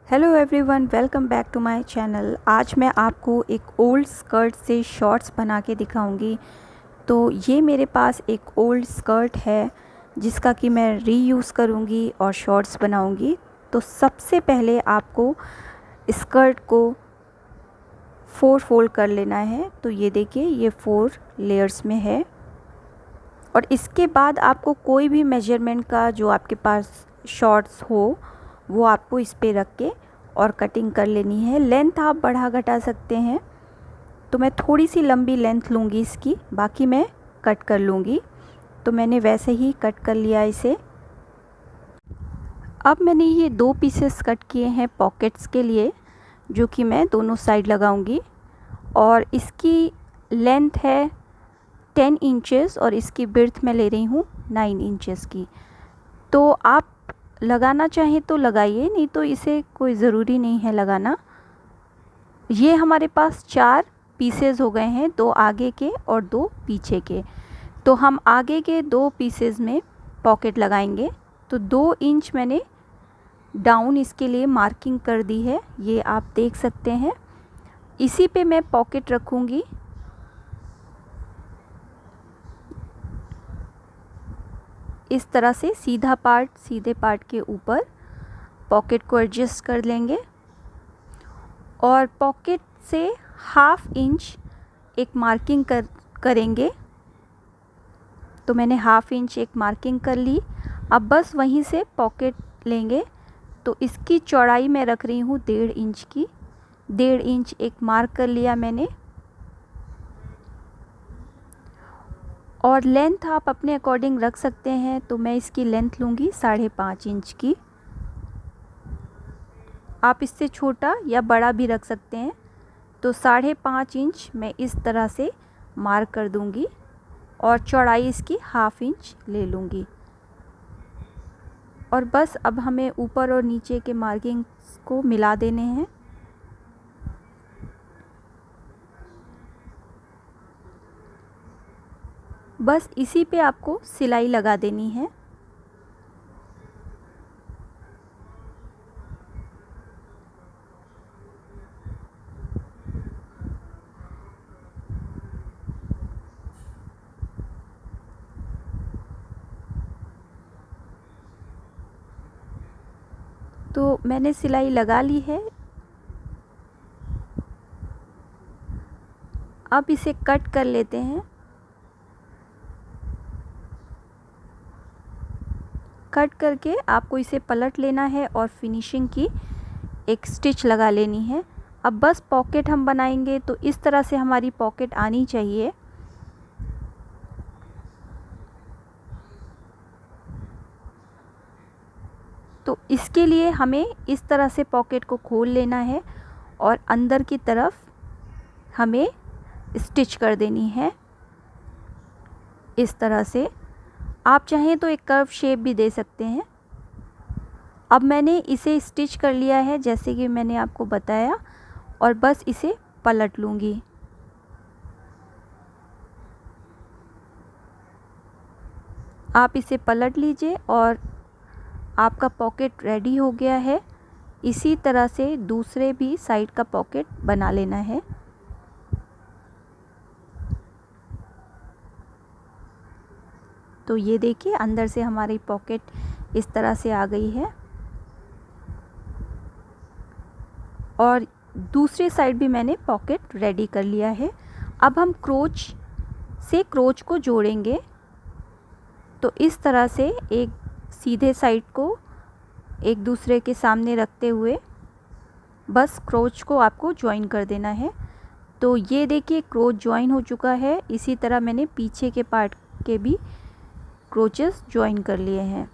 Hello everyone, welcome back to my channel. आज मैं आपको एक ओल्ड स्कर्ट से शॉर्ट्स बना के दिखाऊंगी। तो ये मेरे पास एक ओल्ड स्कर्ट है जिसका कि मैं रीयूज़ करूंगी और शॉर्ट्स बनाऊंगी। तो सबसे पहले आपको स्कर्ट को 4 फोल्ड कर लेना है। तो ये देखिए, ये 4 लेयर्स में है। और इसके बाद आपको कोई भी मेजरमेंट का जो आपके पास शॉर्ट्स हो वो आपको इस पे रख के और कटिंग कर लेनी है। लेंथ आप बढ़ा घटा सकते हैं। तो मैं थोड़ी सी लंबी लेंथ लूँगी इसकी, बाकी मैं कट कर लूँगी। तो मैंने वैसे ही कट कर लिया इसे। अब मैंने ये 2 पीसेस कट किए हैं पॉकेट्स के लिए, जो कि मैं दोनों साइड लगाऊंगी। और इसकी लेंथ है 10 इंचेस और इसकी विड्थ मैं ले रही हूँ 9 इंचेस की। तो आप लगाना चाहें तो लगाइए, नहीं तो इसे कोई ज़रूरी नहीं है लगाना। ये हमारे पास 4 पीसेस हो गए हैं, 2 आगे के और 2 पीछे के। तो हम आगे के 2 पीसेस में पॉकेट लगाएंगे। तो 2 इंच मैंने डाउन इसके लिए मार्किंग कर दी है, ये आप देख सकते हैं। इसी पे मैं पॉकेट रखूँगी। इस तरह से सीधा पार्ट सीधे पार्ट के ऊपर पॉकेट को एडजस्ट कर लेंगे और पॉकेट से 1/2 इंच एक मार्किंग करेंगे। तो मैंने 1/2 इंच एक मार्किंग कर ली। अब बस वहीं से पॉकेट लेंगे। तो इसकी चौड़ाई मैं रख रही हूँ 1.5 इंच की। 1.5 इंच एक मार्क कर लिया मैंने। और लेंथ आप अपने अकॉर्डिंग रख सकते हैं। तो मैं इसकी लेंथ लूँगी 5.5 इंच की। आप इससे छोटा या बड़ा भी रख सकते हैं। तो 5.5 इंच मैं इस तरह से मार्क कर दूँगी और चौड़ाई इसकी 1/2 इंच ले लूँगी। और बस अब हमें ऊपर और नीचे के मार्किंग्स को मिला देने हैं। बस इसी पे आपको सिलाई लगा देनी है। तो मैंने सिलाई लगा ली है। अब इसे कट कर लेते हैं। कट करके आपको इसे पलट लेना है और फिनिशिंग की एक स्टिच लगा लेनी है। अब बस पॉकेट हम बनाएंगे, तो इस तरह से हमारी पॉकेट आनी चाहिए। तो इसके लिए हमें इस तरह से पॉकेट को खोल लेना है और अंदर की तरफ हमें स्टिच कर देनी है इस तरह से। आप चाहें तो एक कर्व शेप भी दे सकते हैं। अब मैंने इसे स्टिच कर लिया है जैसे कि मैंने आपको बताया, और बस इसे पलट लूँगी। आप इसे पलट लीजिए और आपका पॉकेट रेडी हो गया है। इसी तरह से दूसरे भी साइड का पॉकेट बना लेना है। तो ये देखिए, अंदर से हमारी पॉकेट इस तरह से आ गई है। और दूसरी साइड भी मैंने पॉकेट रेडी कर लिया है। अब हम क्रोच से क्रोच को जोड़ेंगे। तो इस तरह से एक सीधे साइड को एक दूसरे के सामने रखते हुए बस क्रोच को आपको ज्वाइन कर देना है। तो ये देखिए, क्रोच ज्वाइन हो चुका है। इसी तरह मैंने पीछे के पार्ट के भी क्रोचेस ज्वाइन कर लिए हैं।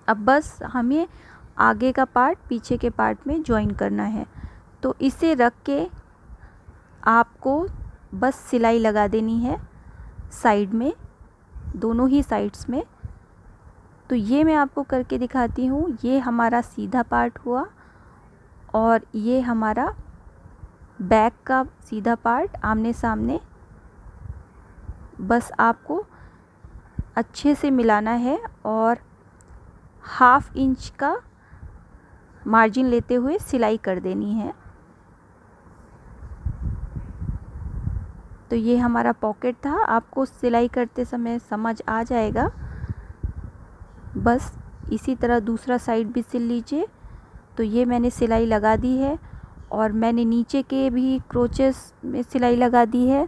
अब बस हमें आगे का पार्ट पीछे के पार्ट में ज्वाइन करना है। तो इसे रख के आपको बस सिलाई लगा देनी है साइड में, दोनों ही साइड्स में। तो ये मैं आपको करके दिखाती हूँ। ये हमारा सीधा पार्ट हुआ और ये हमारा बैक का सीधा पार्ट आमने सामने। बस आपको अच्छे से मिलाना है और 1/2 इंच का मार्जिन लेते हुए सिलाई कर देनी है। तो ये हमारा पॉकेट था, आपको सिलाई करते समय समझ आ जाएगा। बस इसी तरह दूसरा साइड भी सिल लीजिए। तो ये मैंने सिलाई लगा दी है और मैंने नीचे के भी क्रोचेस में सिलाई लगा दी है।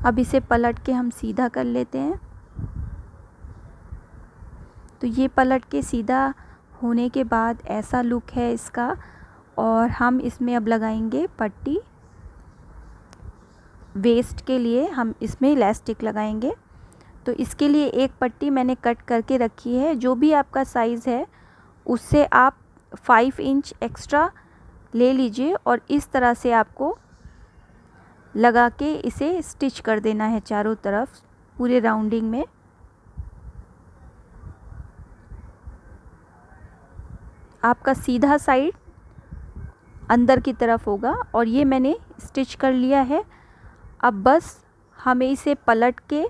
अब इसे पलट के हम सीधा कर लेते हैं। तो ये पलट के सीधा होने के बाद ऐसा लुक है इसका। और हम इसमें अब लगाएंगे पट्टी। वेस्ट के लिए हम इसमें इलास्टिक लगाएंगे। तो इसके लिए एक पट्टी मैंने कट करके रखी है। जो भी आपका साइज़ है उससे आप 5 इंच एक्स्ट्रा ले लीजिए और इस तरह से आपको लगा के इसे स्टिच कर देना है चारों तरफ पूरे राउंडिंग में। आपका सीधा साइड अंदर की तरफ होगा और ये मैंने स्टिच कर लिया है। अब बस हमें इसे पलट के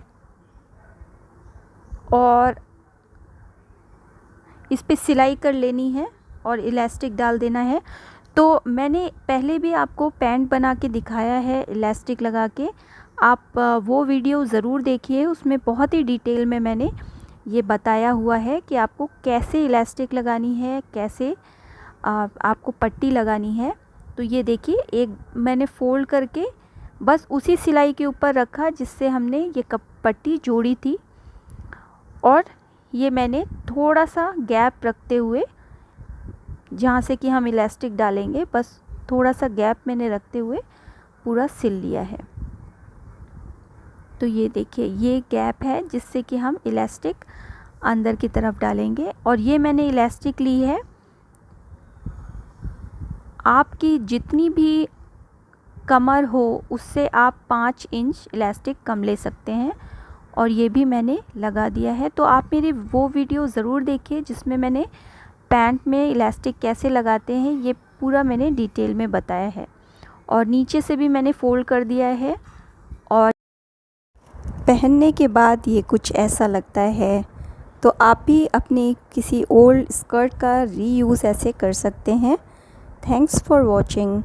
और इस पे सिलाई कर लेनी है और इलास्टिक डाल देना है। तो मैंने पहले भी आपको पैंट बना के दिखाया है इलास्टिक लगा के, आप वो वीडियो ज़रूर देखिए। उसमें बहुत ही डिटेल में मैंने ये बताया हुआ है कि आपको कैसे इलास्टिक लगानी है, कैसे आपको पट्टी लगानी है। तो ये देखिए, एक मैंने फ़ोल्ड करके बस उसी सिलाई के ऊपर रखा जिससे हमने ये पट्टी जोड़ी थी। और ये मैंने थोड़ा सा गैप रखते हुए, जहाँ से कि हम इलास्टिक डालेंगे, बस थोड़ा सा गैप मैंने रखते हुए पूरा सिल लिया है। तो ये देखिए, ये गैप है जिससे कि हम इलास्टिक अंदर की तरफ डालेंगे। और ये मैंने इलास्टिक ली है, आपकी जितनी भी कमर हो उससे आप 5 इंच इलास्टिक कम ले सकते हैं। और ये भी मैंने लगा दिया है। तो आप मेरी वो वीडियो ज़रूर देखिए जिसमें मैंने पैंट में इलास्टिक कैसे लगाते हैं ये पूरा मैंने डिटेल में बताया है। और नीचे से भी मैंने फ़ोल्ड कर दिया है। और पहनने के बाद ये कुछ ऐसा लगता है। तो आप भी अपनी किसी ओल्ड स्कर्ट का रीयूज़ ऐसे कर सकते हैं। Thanks for watching.